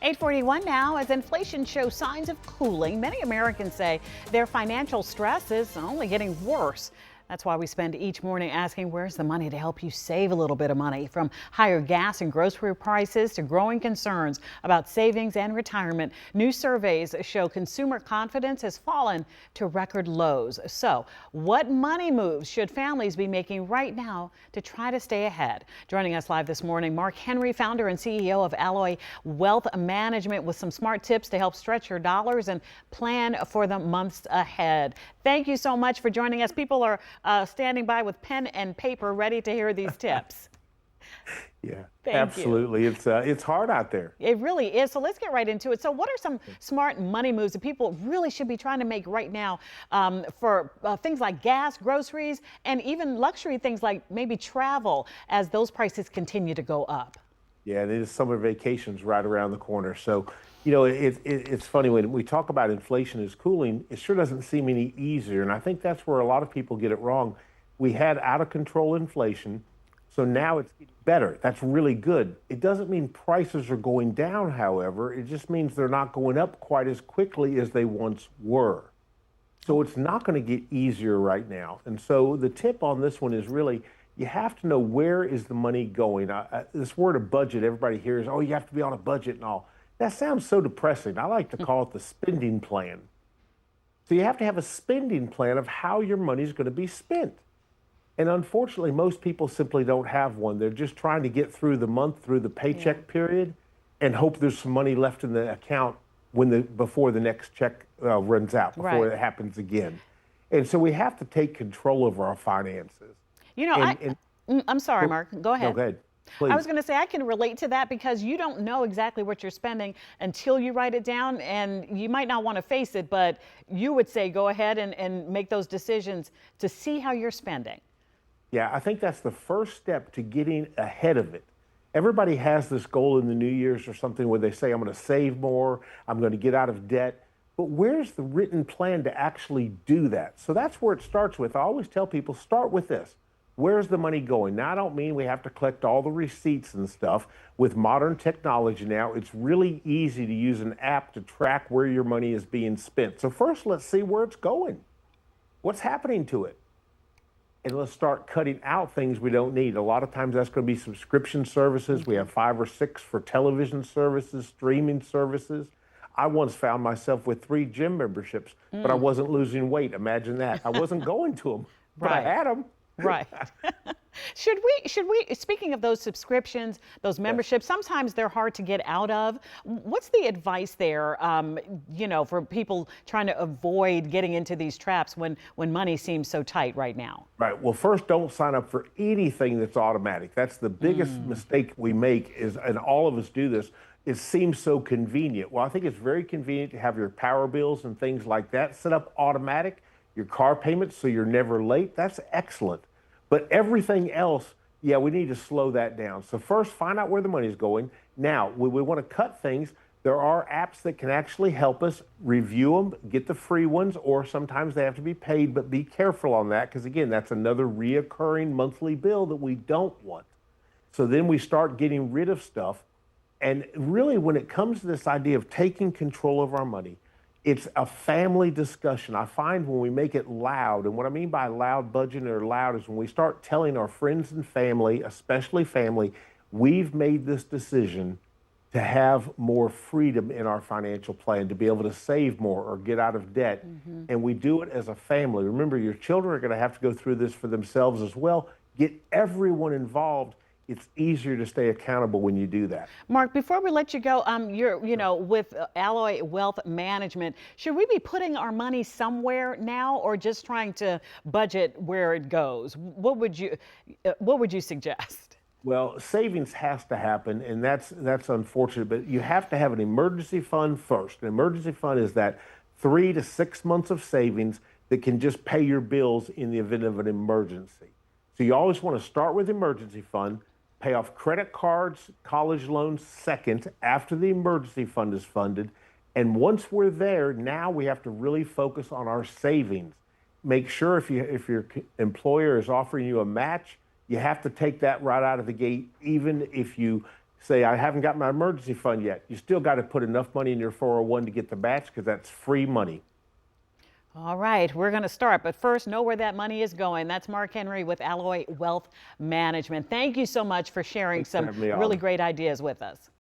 8:41 now. As inflation shows signs of cooling, many Americans say their financial stress is only getting worse. That's why we spend each morning asking, where's the money to help you save a little bit of money? From higher gas and grocery prices to growing concerns about savings and retirement, new surveys show consumer confidence has fallen to record lows. So what money moves should families be making right now to try to stay ahead? Joining us live this morning, Mark Henry, founder and CEO of Alloy Wealth Management, with some smart tips to help stretch your dollars and plan for the months ahead. Thank you so much for joining us. People are standing by with pen and paper ready to hear these tips. Yeah, Thank absolutely. you. It's hard out there. It really is. So let's get right into it. So what are some smart money moves that people really should be trying to make right now for things like gas, groceries, and even luxury things like maybe travel as those prices continue to go up? Yeah, and it is summer vacations right around the corner. So, it's funny when we talk about inflation is cooling, it sure doesn't seem any easier. And I think that's where a lot of people get it wrong. We had out of control inflation, so now it's getting better. That's really good. It doesn't mean prices are going down, however. It just means they're not going up quite as quickly as they once were. So it's not going to get easier right now. And so the tip on this one is really, you have to know, where is the money going? This word of budget, everybody hears, oh, you have to be on a budget and all. That sounds so depressing. I like to call it the spending plan. So you have to have a spending plan of how your money is going to be spent. And unfortunately, most people simply don't have one. They're just trying to get through the month, through the paycheck period, and hope there's some money left in the account before the next check runs out, before it happens again. And so we have to take control of our finances. I'm sorry, Mark. Go ahead. No, go ahead. Please. I was going to say, I can relate to that because you don't know exactly what you're spending until you write it down, and you might not want to face it, but you would say go ahead and make those decisions to see how you're spending. Yeah, I think that's the first step to getting ahead of it. Everybody has this goal in the New Year's or something where they say, I'm going to save more, I'm going to get out of debt. But where's the written plan to actually do that? So that's where it starts with. I always tell people, start with this. Where's the money going? Now, I don't mean we have to collect all the receipts and stuff. With modern technology now, it's really easy to use an app to track where your money is being spent. So first, let's see where it's going. What's happening to it? And let's start cutting out things we don't need. A lot of times that's going to be subscription services. We have 5 or 6 for television services, streaming services. I once found myself with 3 gym memberships, but I wasn't losing weight. Imagine that. I wasn't going to them, but I had them. Right. Should we, speaking of those subscriptions, those memberships, sometimes they're hard to get out of. What's the advice there, for people trying to avoid getting into these traps when money seems so tight right now? Right. Well, first, don't sign up for anything that's automatic. That's the biggest mistake we make and all of us do this. It seems so convenient. Well, I think it's very convenient to have your power bills and things like that set up automatic, your car payments so you're never late. That's excellent. But everything else, yeah, we need to slow that down. So first, find out where the money is going. Now, when we want to cut things, there are apps that can actually help us review them, get the free ones, or sometimes they have to be paid, but be careful on that because, again, that's another reoccurring monthly bill that we don't want. So then we start getting rid of stuff. And really, when it comes to this idea of taking control of our money, it's a family discussion. I find when we make it loud, and what I mean by loud budgeting or loud is when we start telling our friends and family, especially family, we've made this decision to have more freedom in our financial plan, to be able to save more or get out of debt. And we do it as a family. Remember, your children are going to have to go through this for themselves as well. Get everyone involved. It's easier to stay accountable when you do that. Mark, before we let you go, with Alloy Wealth Management, should we be putting our money somewhere now or just trying to budget where it goes? What would you suggest? Well, savings has to happen, and that's unfortunate, but you have to have an emergency fund first. An emergency fund is that 3 to 6 months of savings that can just pay your bills in the event of an emergency. So you always want to start with emergency fund, pay off credit cards, college loans second, after the emergency fund is funded. And once we're there, now we have to really focus on our savings. Make sure if your employer is offering you a match, you have to take that right out of the gate, even if you say, I haven't got my emergency fund yet. You still got to put enough money in your 401 to get the match because that's free money. All right, we're going to start, but first, know where that money is going. That's Mark Henry with Alloy Wealth Management. Thank you so much for sharing Thanks for some having me really on. great ideas with us.